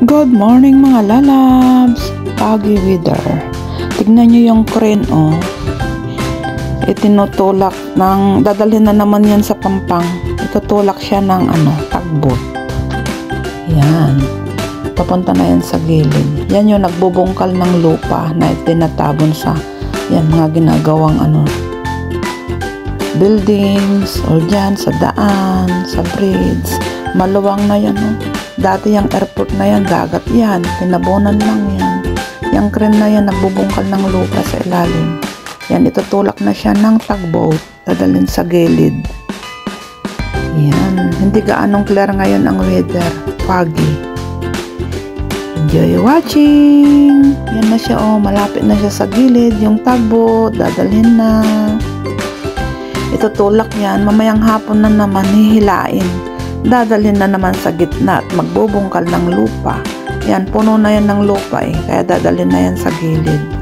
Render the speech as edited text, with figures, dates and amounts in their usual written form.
Good morning mga lalabs! Foggy weather. Tignan nyo yung crane itinutulak ng, dadalhin na naman yan sa Pampang. Itutulak siya ng tagbot. Yan. Papunta na yan sa gilid. Yan yung nagbubungkal ng lupa na itinatabon sa yan mga ginagawang buildings or dyan sa daan, sa bridge. Maluwang na yan. Dati yung airport na yan, dagat yan. Tinabunan lang yan. Yung crane na yan, nagbubungkal ng lupa sa ilalim. Yan, itutulak na siya ng tugboat. Dadalhin sa gilid. Yan. Hindi gaanong clear ngayon ang weather. Foggy. Enjoy watching! Yan na siya malapit na siya sa gilid. Yung tugboat, dadalhin na. Itutulak yan. Mamayang hapon na naman, hihilain. Dadalhin na naman sa gitna at magbubungkal ng lupa. Yan, puno na yan ng lupa kaya dadalhin na yan sa gilid.